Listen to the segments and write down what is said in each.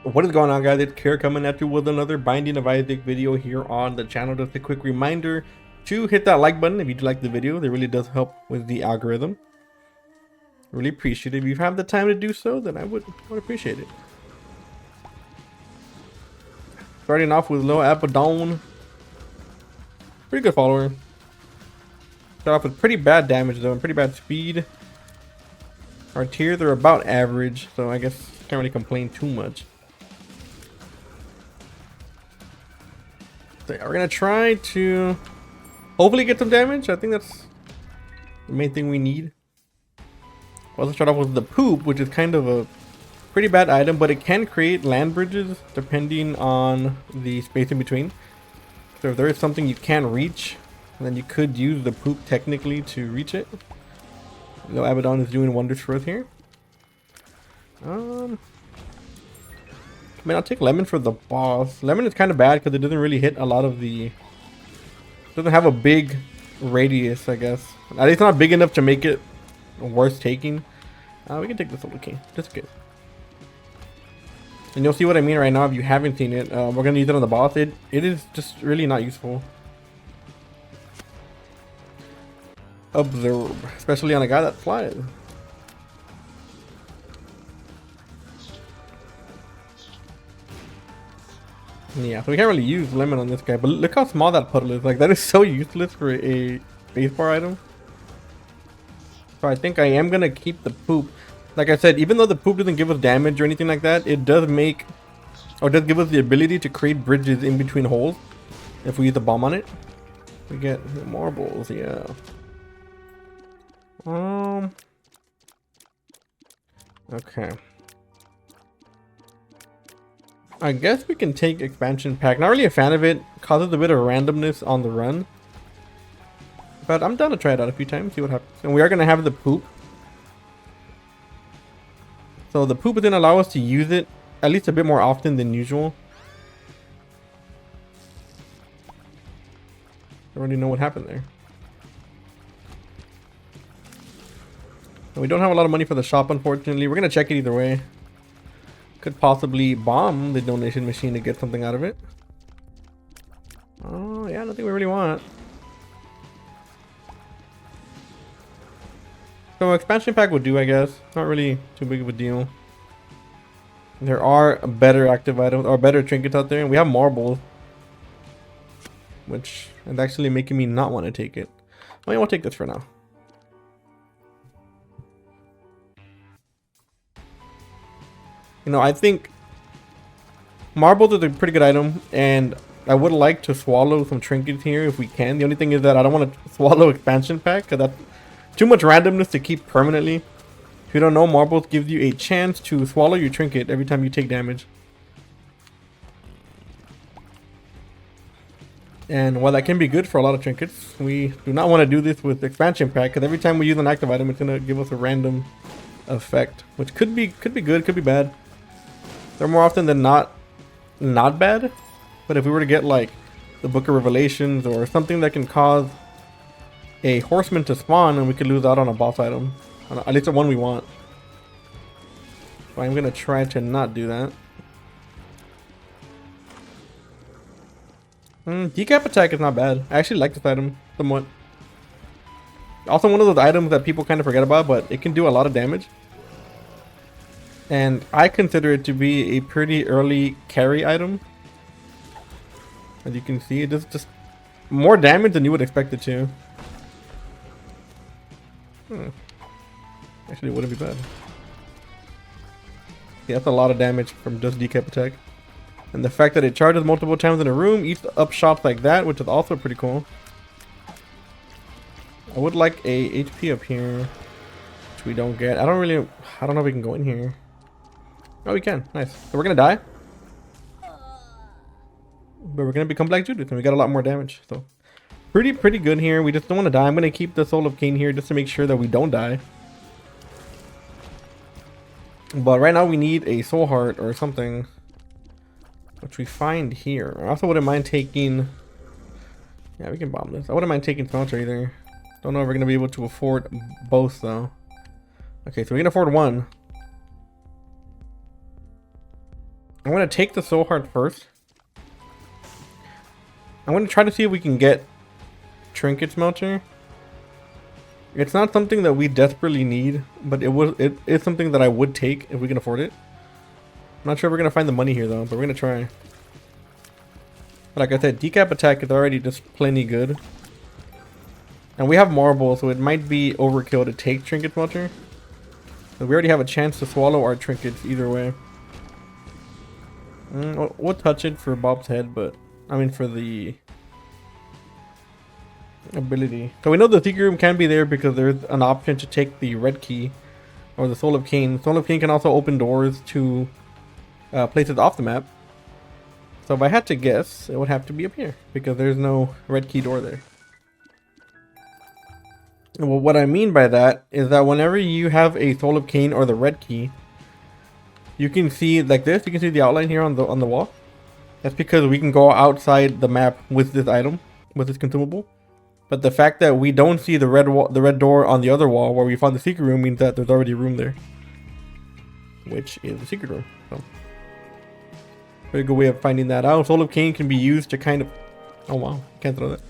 What is going on, guys? It's Care coming at you with another Binding of Isaac video here on the channel. Just a quick reminder to hit that like button if you like the video. That really does help with the algorithm. Really appreciate it. If you have the time to do so, then I would appreciate it. Starting off with low Abaddon. Pretty good follower. Start off with pretty bad damage though and pretty bad speed. Our tiers are about average, so I guess can't really complain too much. So we're gonna try to hopefully get some damage. I think that's the main thing we need. Well, let's start off with the poop, which is kind of a pretty bad item, but it can create land bridges depending on the space in between. So if there is something you can't reach, then you could use the poop technically to reach it. No, Abaddon is doing wonders for us here. I mean, I'll take Lemon for the boss. Lemon is kind of bad because it doesn't really hit a lot of the... doesn't have a big radius, I guess. At least not big enough to make it worth taking. We can take the Solar King, just in case. And you'll see what I mean right now if you haven't seen it. We're going to use it on the boss. It is just really not useful. Observe, especially on a guy that flies. Yeah, so we can't really use Lemon on this guy, but look how small that puddle is. Like, that is so useless for a spacebar item. So I think I am going to keep the poop. Like I said, even though the poop doesn't give us damage or anything like that, it does make, or does give us the ability to create bridges in between holes. If we use the bomb on it, we get marbles, yeah. Okay. I guess we can take expansion pack. Not really a fan of it. Causes a bit of randomness on the run. But I'm down to try it out a few times, see what happens. And we are going to have the poop. So the poop is going to allow us to use it at least a bit more often than usual. I already know what happened there. And we don't have a lot of money for the shop, unfortunately. We're going to check it either way. Could possibly bomb the donation machine to get something out of it. Oh, yeah, nothing we really want. So expansion pack would do, I guess. Not really too big of a deal. There are better active items or better trinkets out there, and we have marbles, which is actually making me not want to take it. I mean, we'll take this for now. You know, I think marbles is a pretty good item, and I would like to swallow some trinkets here if we can. The only thing is that I don't want to swallow expansion pack because that's too much randomness to keep permanently. If you don't know, marbles gives you a chance to swallow your trinket every time you take damage. And while that can be good for a lot of trinkets, we do not want to do this with expansion pack because every time we use an active item, it's going to give us a random effect, which could be good, could be bad. They're more often than not bad, but if we were to get like the Book of Revelations or something that can cause a horseman to spawn, and we could lose out on a boss item, at least the one we want. So I'm gonna try to not do that. Decap attack is not bad. I actually like this item somewhat. Also one of those items that people kind of forget about, but it can do a lot of damage. And I consider it to be a pretty early carry item. As you can see, it does just more damage than you would expect it to. Actually, it wouldn't be bad. Yeah, that's a lot of damage from just decap attack. And the fact that it charges multiple times in a room, eats up shots like that, which is also pretty cool. I would like a HP up here, which we don't get. I don't know if we can go in here. Oh, we can. Nice. So we're gonna die, but we're gonna become Black Judith, and we got a lot more damage. So pretty good here. We just don't want to die. I'm gonna keep the Soul of Cain here just to make sure that we don't die. But right now we need a Soul Heart or something, which we find here. I also wouldn't mind taking... yeah, we can bomb this. I wouldn't mind taking Smelter either. Don't know if we're gonna be able to afford both though. Okay, so we can afford one. I'm going to take the soul heart first. I'm going to try to see if we can get trinket smelter. It's not something that we desperately need, but it is something that I would take if we can afford it. I'm not sure if we're going to find the money here though, but we're going to try. But like I said, decap attack is already just plenty good. And we have marble, so it might be overkill to take trinket smelter. So we already have a chance to swallow our trinkets either way. We'll touch it for Bob's head, but I mean for the ability. So we know the secret room can be there because there's an option to take the red key or the soul of Cain. Soul of Cain can also open doors to places off the map. So if I had to guess, it would have to be up here because there's no red key door there. Well, what I mean by that is that whenever you have a soul of Cain or the red key, you can see like this. You can see the outline here on the wall. That's because we can go outside the map with this item, with this consumable. But the fact that we don't see the red door on the other wall where we found the secret room means that there's already room there, which is the secret room. So, pretty good way of finding that out. Soul of Cain can be used to kind of, oh wow, can't throw that.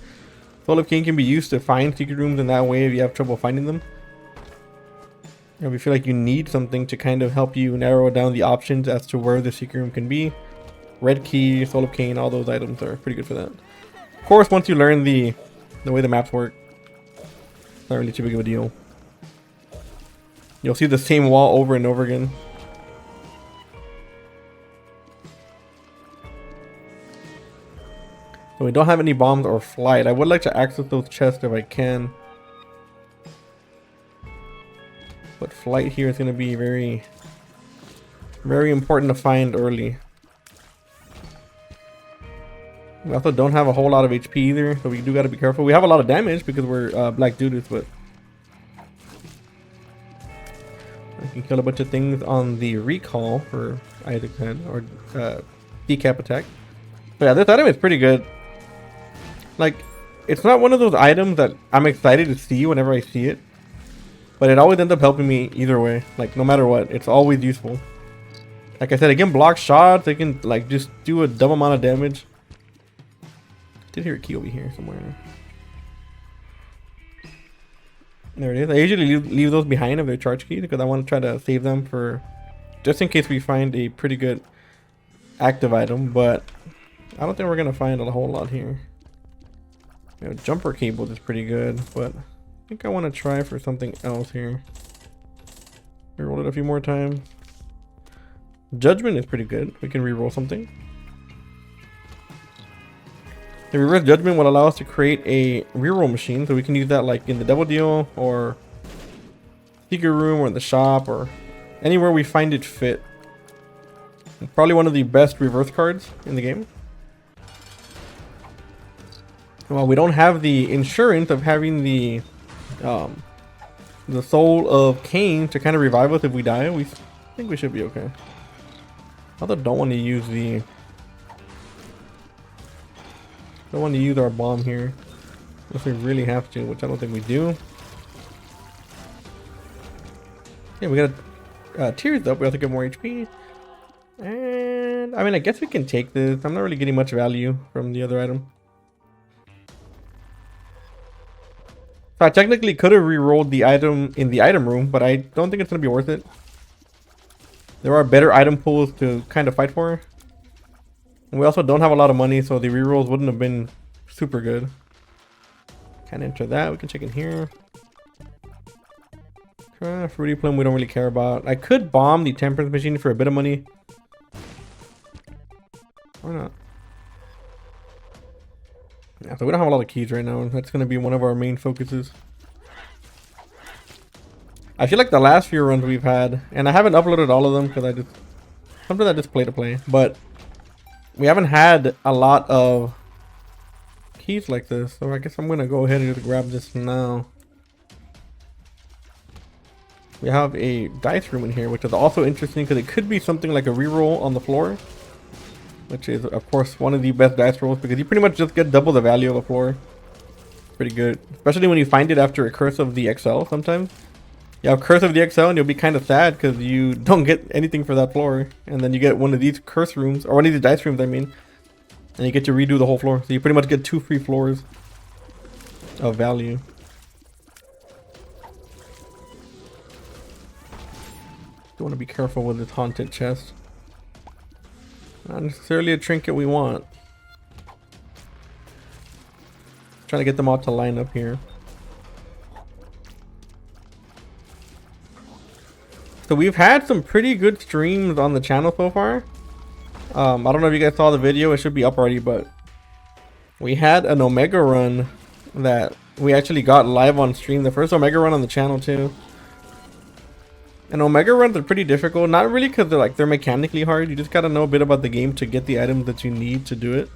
Soul of Cain can be used to find secret rooms in that way if you have trouble finding them. Or if you feel like you need something to kind of help you narrow down the options as to where the secret room can be. Red key, Soul of Cain, all those items are pretty good for that. Of course, once you learn the way the maps work, it's not really too big of a deal. You'll see the same wall over and over again. So we don't have any bombs or flight. I would like to access those chests if I can. But flight here is going to be very, very important to find early. We also don't have a whole lot of HP either, so we do got to be careful. We have a lot of damage because we're Black Judas, but I can kill a bunch of things on the recall for Isaac's head or decap attack. But yeah, this item is pretty good. Like, it's not one of those items that I'm excited to see whenever I see it, but it always ends up helping me either way. Like, no matter what, it's always useful. Like I said, it can block shots. It can like just do a dumb amount of damage. Did hear a key over here somewhere. There it is. I usually leave those behind if they're charge keys because I want to try to save them for just in case we find a pretty good active item, but I don't think we're gonna find a whole lot here. You know, jumper cable is pretty good, but I think I want to try for something else here. Reroll it a few more times. Judgment is pretty good. We can reroll something. The reverse judgment will allow us to create a reroll machine, so we can use that like in the double deal or secret room or in the shop or anywhere we find it fit. It's probably one of the best reverse cards in the game. Well, we don't have the insurance of having the soul of Cain to kind of revive us if we die. We think we should be okay. I don't want to use the. Don't want to use our bomb here if we really have to, which I don't think we do. Yeah, we got tears up. We have to get more HP. And I mean, I guess we can take this. I'm not really getting much value from the other item. So I technically could have re-rolled the item in the item room, but I don't think it's going to be worth it. There are better item pools to kind of fight for. And we also don't have a lot of money, so the rerolls wouldn't have been super good. Can't enter that. We can check in here. Fruity Plum we don't really care about. I could bomb the temperance machine for a bit of money. Why not? Yeah, so we don't have a lot of keys right now. That's going to be one of our main focuses. I feel like the last few runs we've had, and I haven't uploaded all of them because sometimes I just play to play, but we haven't had a lot of keys like this, so I guess I'm going to go ahead and just grab this now. We have a dice room in here, which is also interesting because it could be something like a reroll on the floor, which is, of course, one of the best dice rolls because you pretty much just get double the value of the floor. Pretty good, especially when you find it after a curse of the XL sometimes. You have Curse of the XL and you'll be kind of sad because you don't get anything for that floor. And then you get one of these curse rooms, or one of these dice rooms, I mean. And you get to redo the whole floor. So you pretty much get 2 free floors of value. You want to be careful with this haunted chest. Not necessarily a trinket we want. Trying to get them all to line up here. So we've had some pretty good streams on the channel so far. I don't know if you guys saw the video, it should be up already, but we had an Omega run that we actually got live on stream. The first Omega run on the channel too. And Omega runs are pretty difficult, not really because they're mechanically hard. You just gotta know a bit about the game to get the items that you need to do it.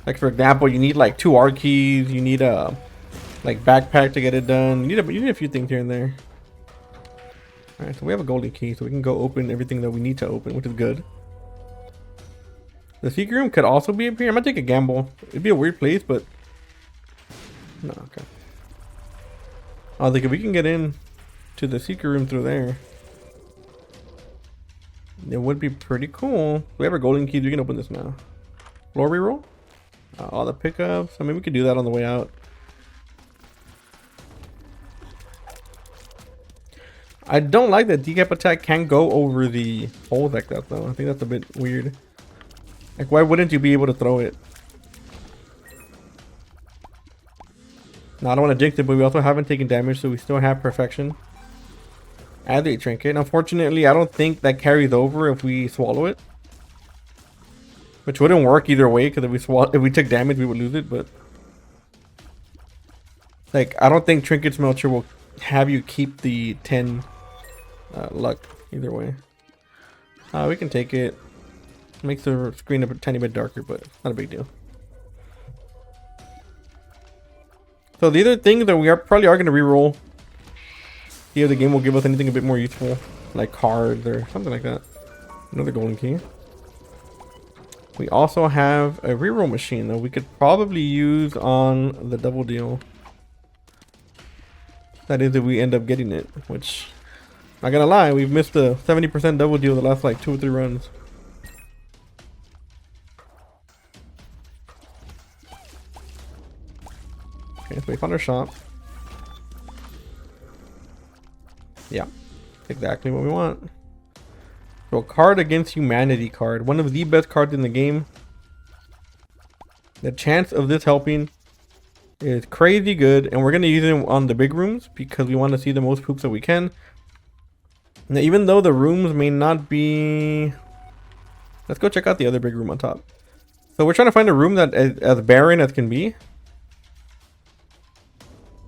Like for example, you need like 2 R keys, you need a like backpack to get it done. You need a few things here and there. Alright, so we have a golden key, so we can go open everything that we need to open, which is good. The secret room could also be up here. I'm gonna take a gamble. It'd be a weird place, but no, okay. I think if we can get in to the secret room through there, it would be pretty cool. We have our golden keys. We can open this now. Floor reroll. All the pickups. I mean, we could do that on the way out. I don't like that decap attack can't go over the holes like that though. I think that's a bit weird. Like, why wouldn't you be able to throw it? Now, I don't want to jinx it, but we also haven't taken damage, so we still have perfection. As a trinket. Unfortunately, I don't think that carries over if we swallow it. Which wouldn't work either way, because if we took damage, we would lose it, but like, I don't think Trinket Smelter will have you keep the 10 luck either way. We can take it. Makes the screen a tiny bit darker, but not a big deal. So the other things that we probably are going to reroll. See if the game will give us anything a bit more useful, like cards or something like that. Another golden key. We also have a reroll machine that we could probably use on the double deal. That is if we end up getting it, which, not gonna lie, we've missed a 70% double deal the last like 2 or 3 runs. Okay, so we found our shop. Yeah, exactly what we want. So a card against humanity card, one of the best cards in the game. The chance of this helping is crazy good, and we're going to use it on the big rooms because we want to see the most poops that we can. Now, even though the rooms may not be... Let's go check out the other big room on top. So we're trying to find a room that is as barren as can be.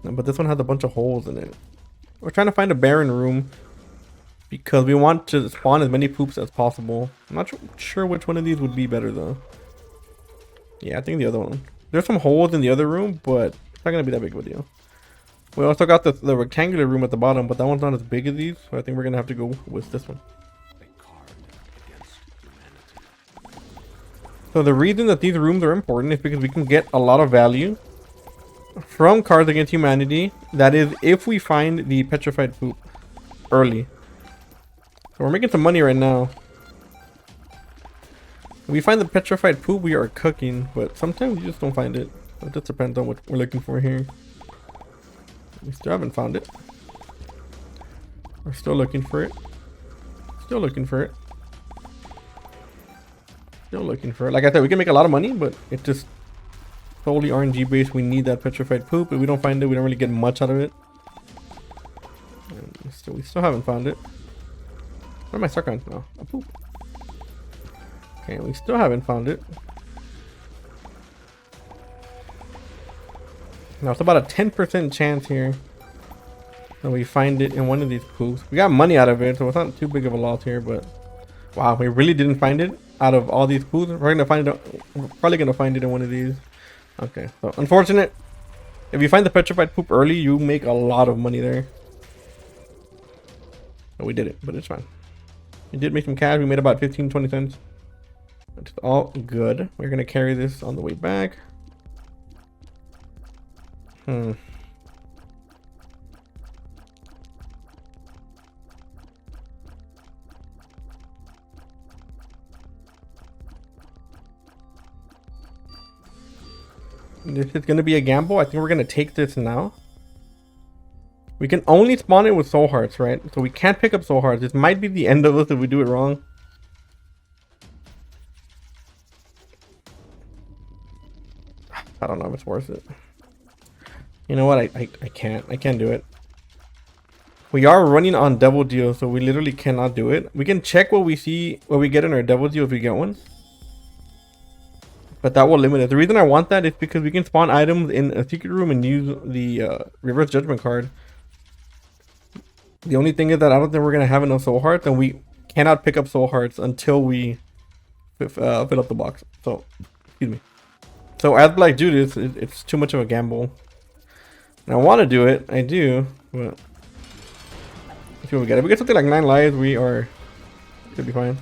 But this one has a bunch of holes in it. We're trying to find a barren room because we want to spawn as many poops as possible. I'm not sure which one of these would be better though. Yeah, I think the other one. There's some holes in the other room, but it's not going to be that big of a deal. We also got the rectangular room at the bottom, but that one's not as big as these. So I think we're going to have to go with this one. So the reason that these rooms are important is because we can get a lot of value from cards against humanity. That is if we find the petrified poop early. So we're making some money right now. If we find the petrified poop, we are cooking, but sometimes you just don't find it. It just depends on what we're looking for here. We still haven't found it. We're still looking for it. Still looking for it. Still looking for it. Like I said, we can make a lot of money, but it's just totally RNG based. We need that petrified poop. If we don't find it, we don't really get much out of it. And we still haven't found it. What am I stuck on? Oh, a poop. Okay, we still haven't found it. Now it's about a 10% chance here that we find it in one of these poops. We got money out of it, so it's not too big of a loss here, but wow, we really didn't find it out of all these poops. We're probably gonna find it in one of these. Okay, so unfortunate. If you find the petrified poop early, you make a lot of money there. Oh, we did it, but it's fine. We did make some cash. We made about 15-20 cents. It's all good. We're gonna carry this on the way back. This is going to be a gamble. I think we're going to take this now. We can only spawn it with soul hearts, right? So we can't pick up soul hearts. This might be the end of us if we do it wrong. I don't know if it's worth it. You know what? I can't do it. We are running on devil deal, so we literally cannot do it. We can check what we see, what we get in our devil deal if we get one. But that will limit it. The reason I want that is because we can spawn items in a secret room and use the reverse judgment card. The only thing is that I don't think we're going to have enough soul hearts, and we cannot pick up soul hearts until we fill up the box. So, excuse me. So as Black Judas, it's too much of a gamble. And I want to do it. I do, but let's see what we get. If we get something like 9 lives, we are should be fine.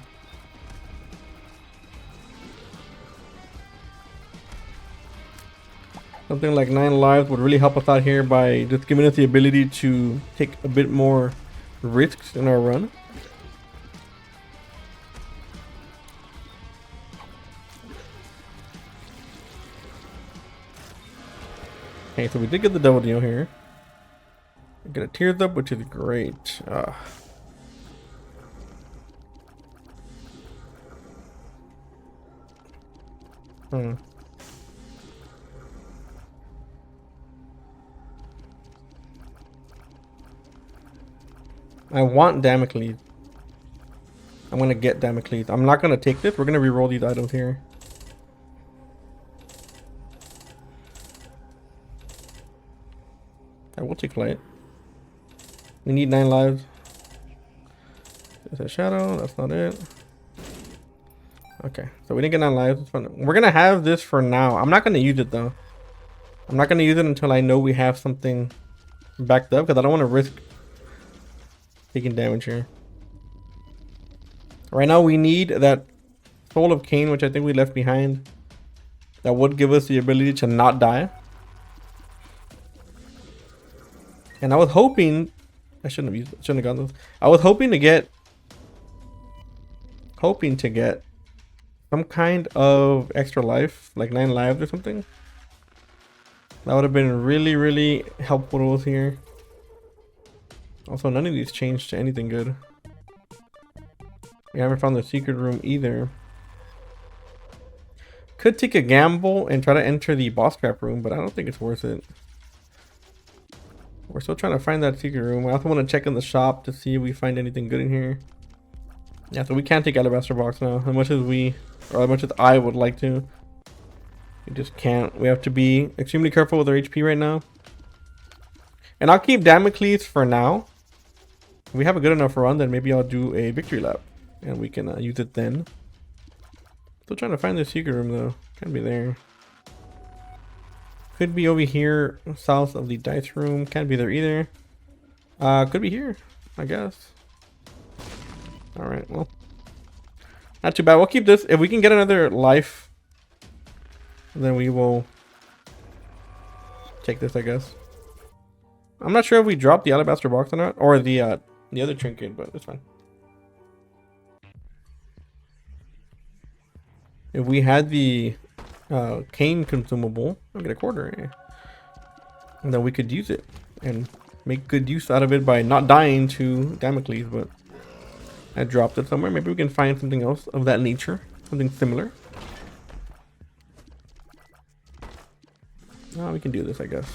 Something like 9 lives would really help us out here by just giving us the ability to take a bit more risks in our run. Okay, so we did get the double deal here. We get a tears up, which is great. I want Damocles. I'm gonna get Damocles. I'm not gonna take this. We're gonna re-roll these items here. I will take flight. We need 9 lives. There's a shadow. That's not it. Okay, so we didn't get 9 lives. It's fine. We're gonna have this for now. I'm not gonna use it though. I'm not gonna use it until I know we have something backed up, because I don't want to risk taking damage here. Right now we need that Soul of Cain, which I think we left behind. That would give us the ability to not die. And I was hoping, I shouldn't have gotten those. I was hoping to get some kind of extra life, like 9 lives or something. That would have been really, really helpful here. Also, none of these changed to anything good. We haven't found the secret room either. Could take a gamble and try to enter the boss trap room, but I don't think it's worth it. We're still trying to find that secret room. I also want to check in the shop to see if we find anything good in here. Yeah, so we can't take Alabaster Box now, as much as I would like to. We just can't. We have to be extremely careful with our HP right now. And I'll keep Damocles for now. If we have a good enough run, then maybe I'll do a victory lap. And we can use it then. Still trying to find the secret room though. Can't be there. Could be over here, south of the dice room. Can't be there either. Could be here, I guess. Alright, well. Not too bad. We'll keep this. If we can get another life, then we will take this, I guess. I'm not sure if we dropped the Alabaster Box or not. Or the other trinket, but it's fine. If we had the Cain consumable, I'll get a quarter. Eh? And then we could use it and make good use out of it by not dying to Damocles, but I dropped it somewhere. Maybe we can find something else of that nature, something similar. Oh, we can do this, I guess.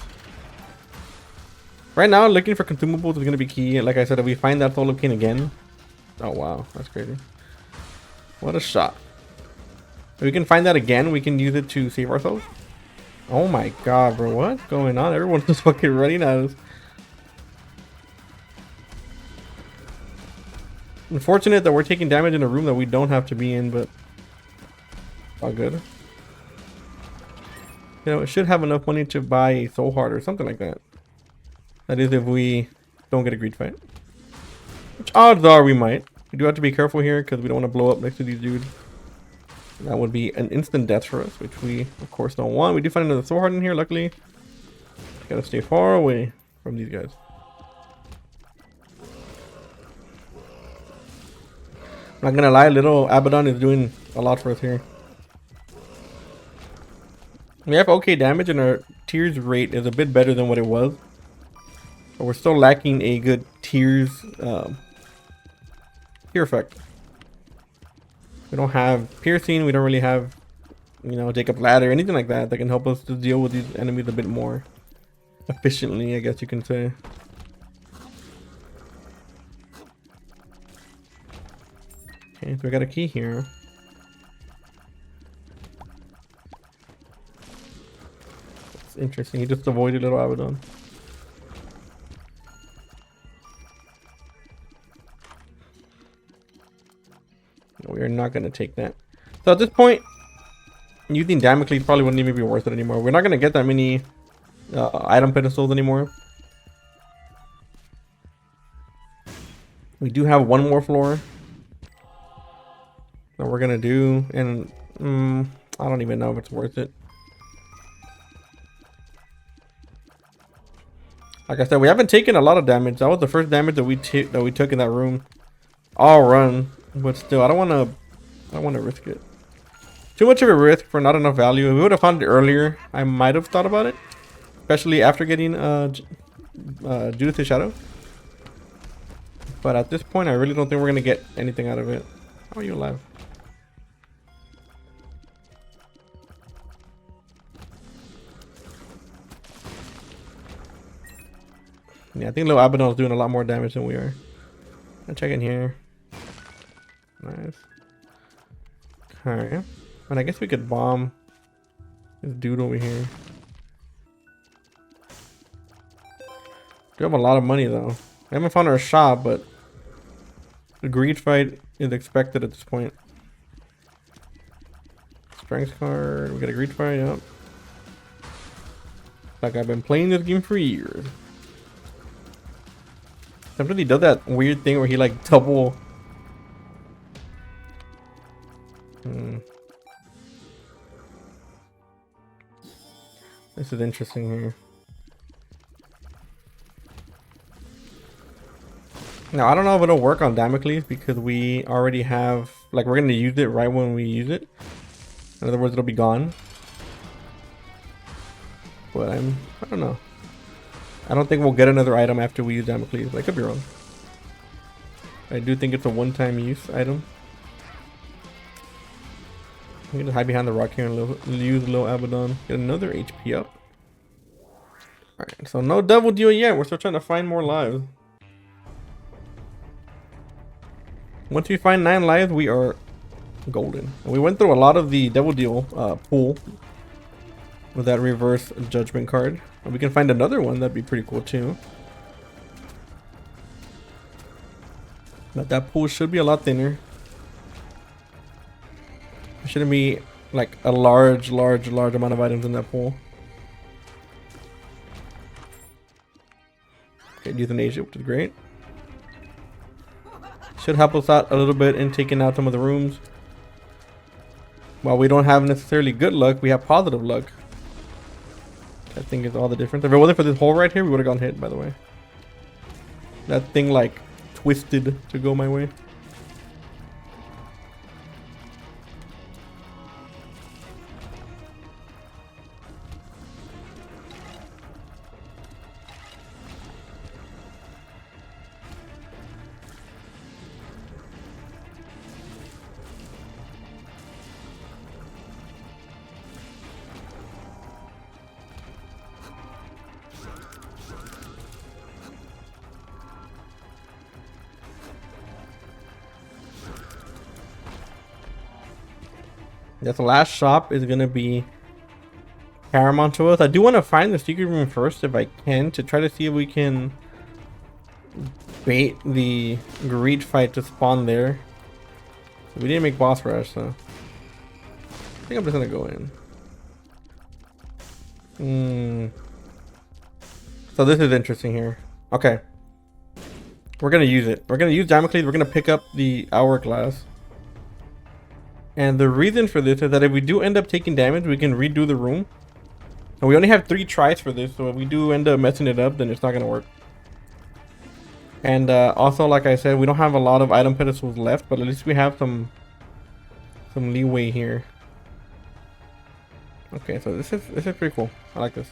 Right now, looking for consumables is going to be key. Like I said, if we find that Soul of Cain again. Oh, wow. That's crazy. What a shot. If we can find that again, we can use it to save ourselves. Oh my god, bro. What's going on? Everyone's just fucking running at us. Unfortunate that we're taking damage in a room that we don't have to be in, but all good. You know, it should have enough money to buy a soul heart or something like that. That is if we don't get a greed fight. Which odds are we might. We do have to be careful here because we don't want to blow up next to these dudes. That would be an instant death for us, which we of course don't want. We do find another soul heart in here, luckily. Gotta stay far away from these guys. I'm not gonna lie, little Abaddon is doing a lot for us here. We have okay damage and our tears rate is a bit better than what it was. But we're still lacking a good tears tear effect. We don't have piercing, we don't really have, you know, Jacob's ladder, anything like that that can help us to deal with these enemies a bit more efficiently, I guess you can say. Okay, so we got a key here. It's interesting, he just avoided little Abaddon. We are not going to take that. So at this point, using Damocles probably wouldn't even be worth it anymore. We're not going to get that many item pedestals anymore. We do have one more floor that we're going to do. And I don't even know if it's worth it. Like I said, we haven't taken a lot of damage. That was the first damage that we took in that room. All run. But still, I don't want to risk it. Too much of a risk for not enough value. If we would have found it earlier, I might have thought about it. Especially after getting Judith's Shadow. But at this point, I really don't think we're going to get anything out of it. How are you alive? Yeah, I think little Abaddon is doing a lot more damage than we are. I'll check in here. Nice. Alright. And I guess we could bomb this dude over here. We have a lot of money though. We haven't found our shop, but the greed fight is expected at this point. Strength card. We got a greed fight, yep. Like I've been playing this game for years. Sometimes he does that weird thing where he like double. This is interesting here. Now I don't know if it'll work on Damocles because we already have, like, we're gonna use it right when we use it. In other words, it'll be gone. But I don't know. I don't think we'll get another item after we use Damocles. I could be wrong. I do think it's a one-time use item. We can just hide behind the rock here and use a little Abaddon. Get another HP up. Alright, so no double deal yet. We're still trying to find more lives. Once we find 9 lives, we are golden. And we went through a lot of the double deal pool with that reverse judgment card. And we can find another one. That'd be pretty cool too. But that pool should be a lot thinner. There shouldn't be like a large amount of items in that pool. Okay, euthanasia, which is great. Should help us out a little bit in taking out some of the rooms. While we don't have necessarily good luck, we have positive luck. I think is all the difference. If it wasn't for this hole right here, we would have gotten hit, by the way. That thing like twisted to go my way. Yes, the last shop is going to be paramount to us. I do want to find the secret room first if I can, to try to see if we can bait the greed fight to spawn there. We didn't make boss rush, so I think I'm just going to go in. So this is interesting here. Okay. We're going to use it. We're going to use Damocles. We're going to pick up the hourglass. And the reason for this is that if we do end up taking damage, we can redo the room. And we only have 3 tries for this, so if we do end up messing it up, then it's not going to work. And also, like I said, we don't have a lot of item pedestals left, but at least we have some leeway here. Okay, so this is pretty cool. I like this.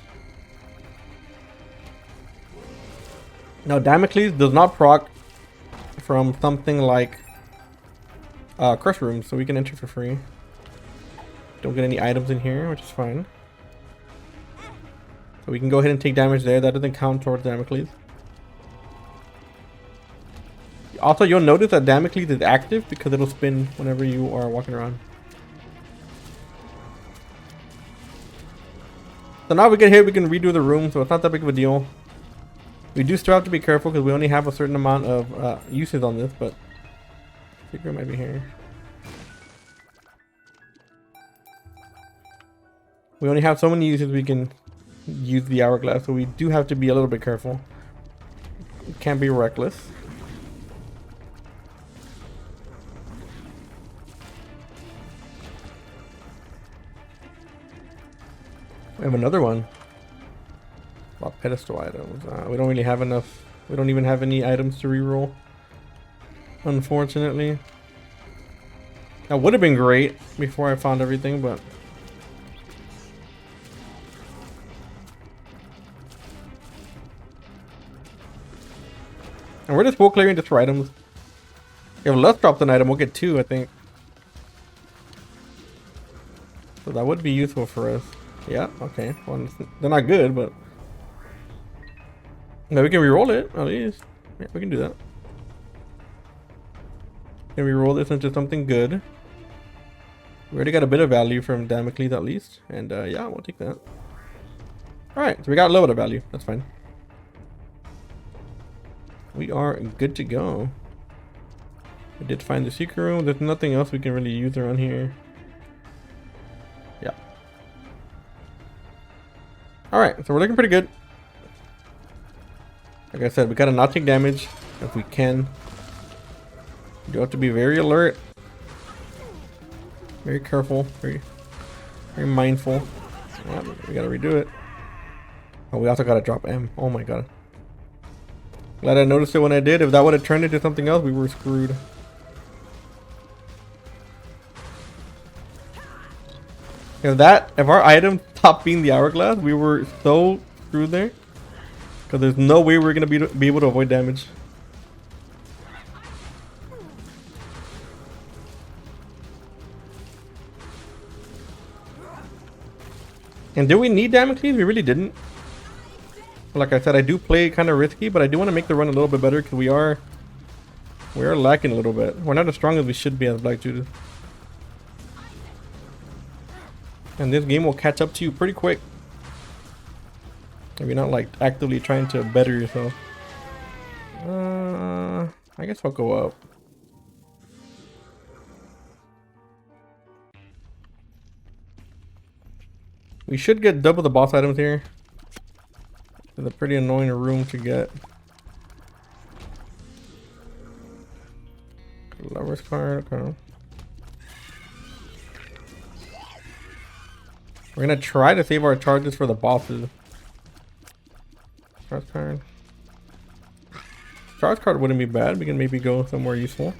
Now Damocles does not proc from something like crush room, so we can enter for free. Don't get any items in here, which is fine. So we can go ahead and take damage there. That doesn't count towards Damocles. Also, you'll notice that Damocles is active because it'll spin whenever you are walking around. So now we get hit, we can redo the room, so it's not that big of a deal. We do still have to be careful because we only have a certain amount of uses on this, but secret might be here. We only have so many uses we can use the hourglass, so we do have to be a little bit careful. Can't be reckless. We have another one. About pedestal items. We don't really have enough. We don't even have any items to reroll, unfortunately. That would have been great before I found everything, but and we're just full clearing just for items. If Lust drops an item, we'll get 2, I think. So that would be useful for us. Yeah, okay. Well, they're not good, but no, we can reroll it at least. Yeah, we can do that. Can we roll this into something good? We already got a bit of value from Damocles at least, and yeah, we'll take that. All right, so we got a little bit of value. That's fine. We are good to go. We did find the secret room. There's nothing else we can really use around here. Yeah. Alright, so we're looking pretty good. Like I said, we gotta not take damage if we can. You do have to be very alert. Very careful. Very mindful. Yeah, we gotta redo it. Oh, we also gotta drop M. Oh my god. Glad I noticed it when I did. If that would have turned into something else, we were screwed. If our item stopped being the hourglass, we were so screwed there. Because there's no way we're gonna be able to avoid damage. And did we need Damocles? We really didn't. Like I said, I do play kind of risky, but I do want to make the run a little bit better because we are lacking a little bit. We're not as strong as we should be as Black Judas. And this game will catch up to you pretty quick if you're not like actively trying to better yourself. I guess I'll go up. We should get double the boss items here. It's a pretty annoying room to get. Lover's card, okay. We're gonna try to save our charges for the bosses. Charge card. Charge card wouldn't be bad. We can maybe go somewhere useful.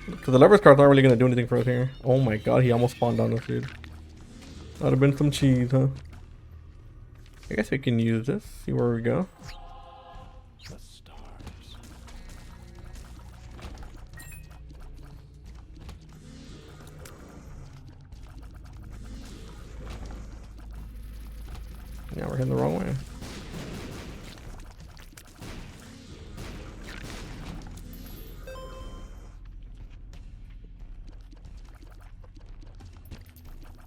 Because the Lover's card's not really gonna do anything for us here. Oh my god, he almost spawned on us, dude. That'd have been some cheese, huh? I guess we can use this. See where we go. The stars. Yeah, we're heading the wrong way.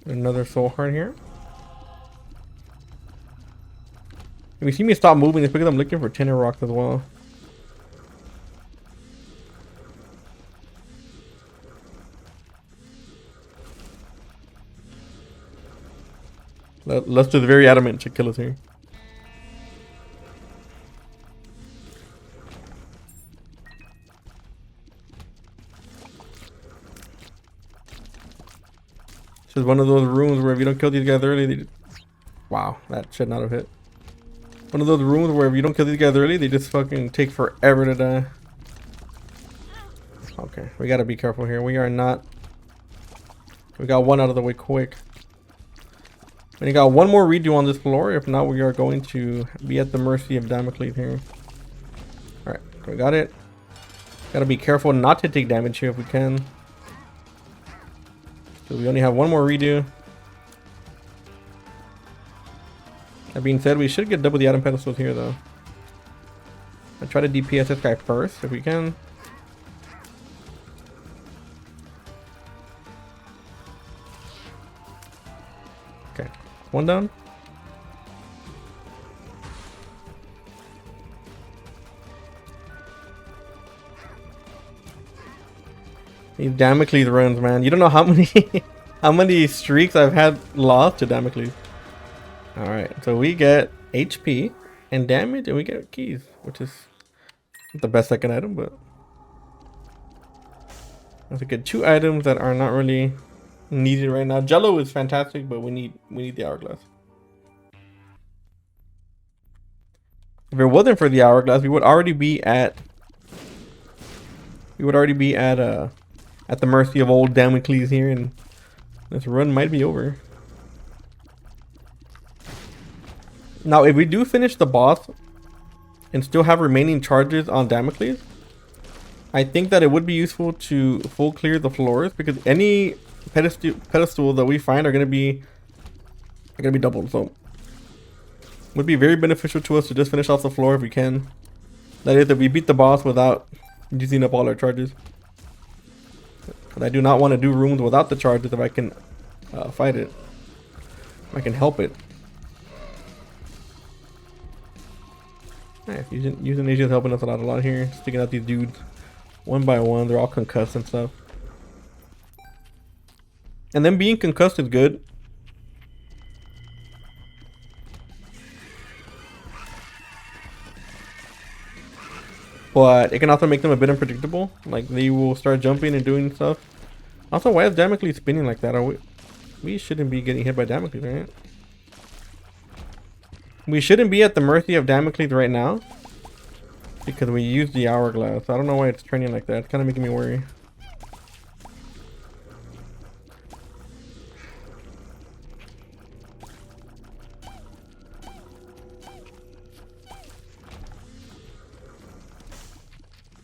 Another soul heart here. If you see me stop moving, it's because I'm looking for tenor rocks as well. Lester is very adamant to kill us here. This is one of those rooms where if you don't kill these guys early, they just... Wow, that should not have hit. One of those rooms where if you don't kill these guys early, they just fucking take forever to die. Okay, we gotta be careful here. We are not... We got one out of the way quick. And you got one more redo on this floor. If not, we are going to be at the mercy of Damocles here. Alright, we got it. Gotta be careful not to take damage here if we can. So we only have one more redo. That being said, we should get double the item pedestals here though. I'll try to DPS this guy first if we can. Okay, one down. These Damocles runs, man. You don't know how many how many streaks I've had lost to Damocles. Alright, so we get HP and damage and we get keys, which is not the best second item, but I have to get 2 items that are not really needed right now. Jello is fantastic, but we need the hourglass. If it wasn't for the hourglass, we would already be at the mercy of old Damocles here, and this run might be over. Now, if we do finish the boss and still have remaining charges on Damocles, I think that it would be useful to full clear the floors, because any pedestal that we find are gonna be doubled. So, it would be very beneficial to us to just finish off the floor if we can. That is, if we beat the boss without using up all our charges. But I do not want to do rooms without the charges if I can fight it. If I can help it. Yeah, using Asia is helping us a lot here. Sticking out these dudes one by one. They're all concussed and stuff. And then being concussed is good. But it can also make them a bit unpredictable. Like, they will start jumping and doing stuff. Also, why is Damocles spinning like that? We shouldn't be getting hit by Damocles, right? We shouldn't be at the mercy of Damocles right now, because we used the hourglass. I don't know why it's turning like that. It's kind of making me worry.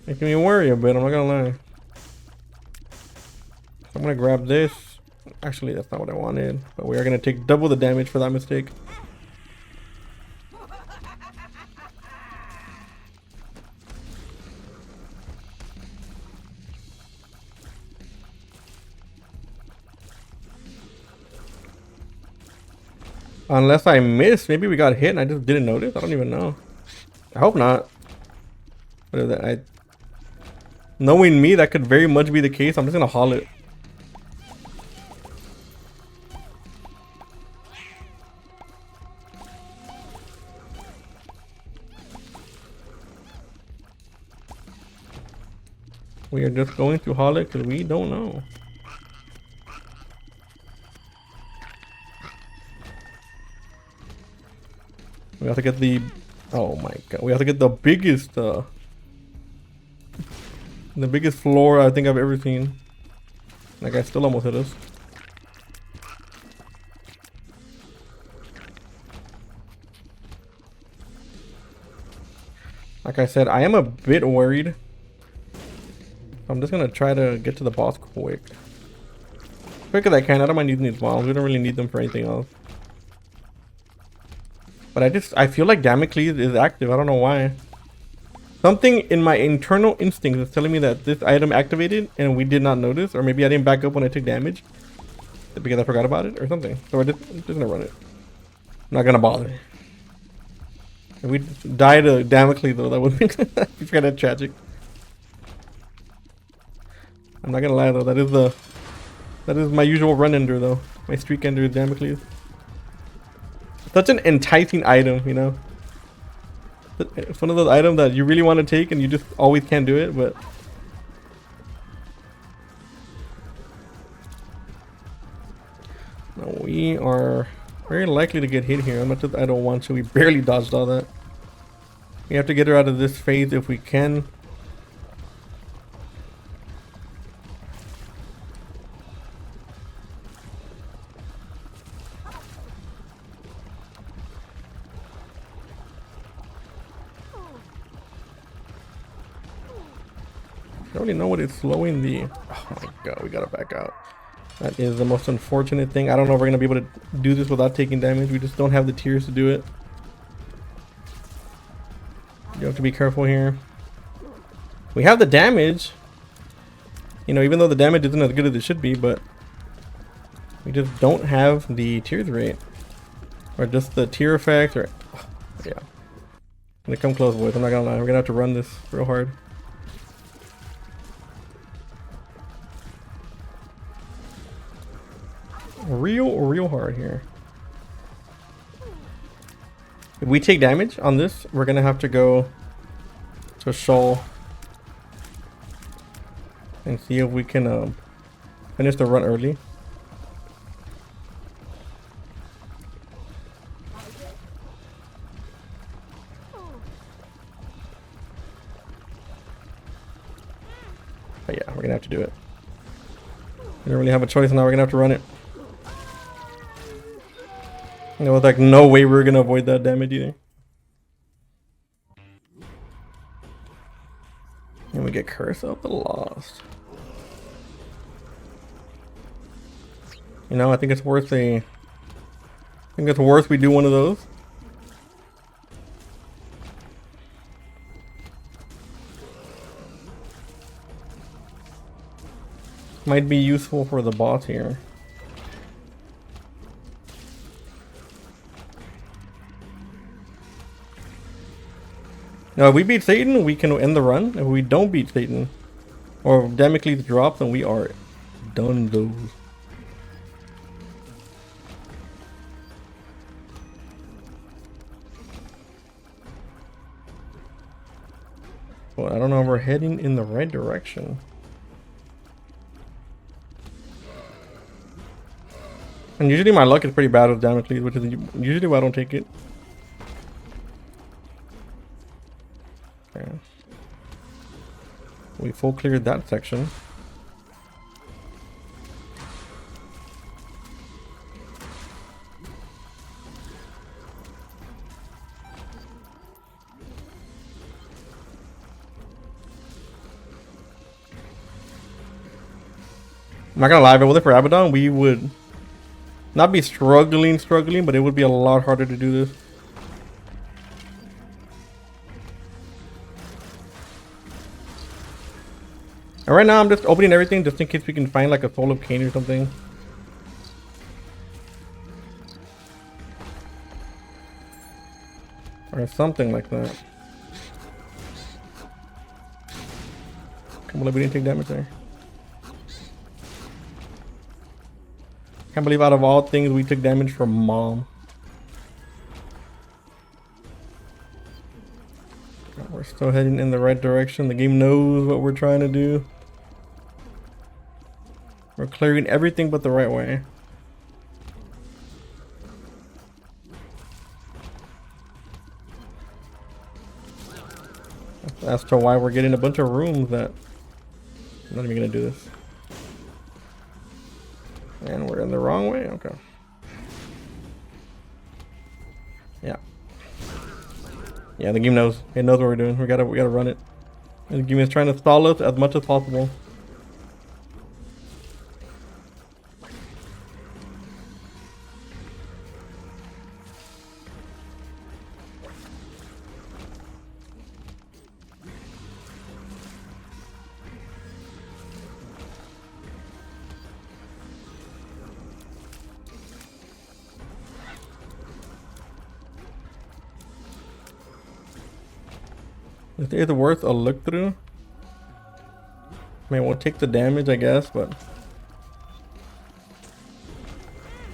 Making me worry a bit, I'm not gonna lie. I'm gonna grab this. Actually, that's not what I wanted. But we are gonna take double the damage for that mistake. Unless I missed. Maybe we got hit and I just didn't notice. I don't even know. I hope not. What is that? Knowing me, that could very much be the case. I'm just gonna haul it. We are just going to haul it because we don't know. We have to get the... Oh my god. We have to get the biggest floor I think I've ever seen. That guy still almost hit us. Like I said, I am a bit worried. I'm just gonna try to get to the boss quick. Quick as I can. I don't mind using these bombs. We don't really need them for anything else. But I feel like Damocles is active. I don't know why. Something in my internal instincts is telling me that this item activated and we did not notice, or maybe I didn't back up when I took damage because I forgot about it or something. So we're just gonna run it. I'm not gonna bother. If we die to Damocles though, that would be kind of tragic. I'm not gonna lie though, that is my usual run ender though. My streak ender is Damocles. Such an enticing item, you know. It's one of those items that you really want to take and you just always can't do it, but no, we are very likely to get hit here. As much as I don't want to, we barely dodged all that. We have to get her out of this phase if we can. don't really know what is slowing the... Oh my god, we gotta back out. That is the most unfortunate thing. I don't know if we're gonna be able to do this without taking damage. We just don't have the tiers to do it. You have to be careful here. We have the damage. You know, even though the damage isn't as good as it should be, but we just don't have the tears rate. Or just the tier effect, or... Oh, yeah. When they come close, boys, I'm not gonna lie. We're gonna have to run this real hard. Real hard here. If we take damage on this, we're gonna have to go to Shoal and see if we can finish the run early. But yeah, we're gonna have to do it. We don't really have a choice now. We're gonna have to run it. There was like no way we were gonna avoid that damage either. And we get Curse of the Lost. You know, I think it's worth I think it's worth we do one of those. Might be useful for the boss here. Now, if we beat Satan, we can end the run. If we don't beat Satan, or if Damocles drops, then we are done those. Well, I don't know if we're heading in the right direction. And usually my luck is pretty bad with Damocles, which is usually why I don't take it. Okay. We full cleared that section. I'm not gonna lie, if it wasn't for Abaddon, we would not be struggling, but it would be a lot harder to do this. And right now I'm just opening everything just in case we can find like a Soul of Cain or something. Or something like that. Can't believe we didn't take damage there. Can't believe out of all things we took damage from Mom. We're still heading in the right direction. The game knows what we're trying to do. We're clearing everything but the right way. As to why we're getting a bunch of rooms that... I'm not even gonna do this. And we're in the wrong way? Okay. Yeah. Yeah, the game knows. It knows what we're doing. We gotta run it. And the game is trying to stall us as much as possible. It's either worth a look through. I mean, we'll take the damage, I guess, but...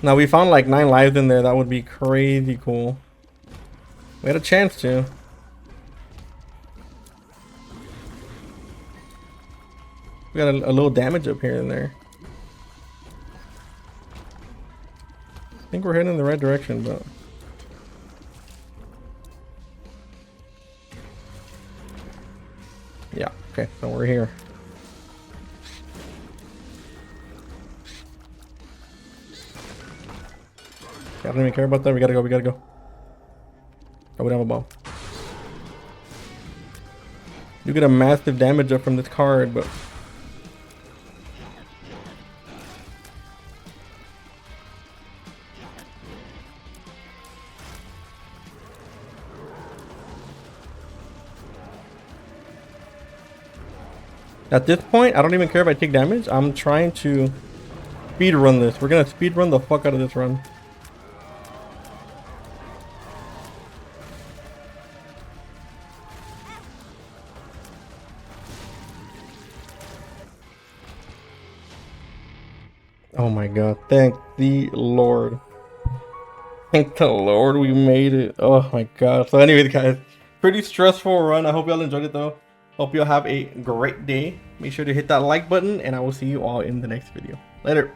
Now, we found like 9 lives in there. That would be crazy cool. We had a chance to. We got a little damage up here and there. I think we're heading in the right direction, but... Yeah, okay, so we're here. I don't even care about that. We gotta go, we gotta go. Oh, we don't have a bomb. You get a massive damage up from this card, but at this point, I don't even care if I take damage. I'm trying to speed run this. We're gonna speed run the fuck out of this run. Oh my god, thank the Lord. Thank the Lord we made it. Oh my god. So anyways guys, pretty stressful run. I hope y'all enjoyed it though. Hope y'all have a great day. Make sure to hit that like button and I will see you all in the next video. Later.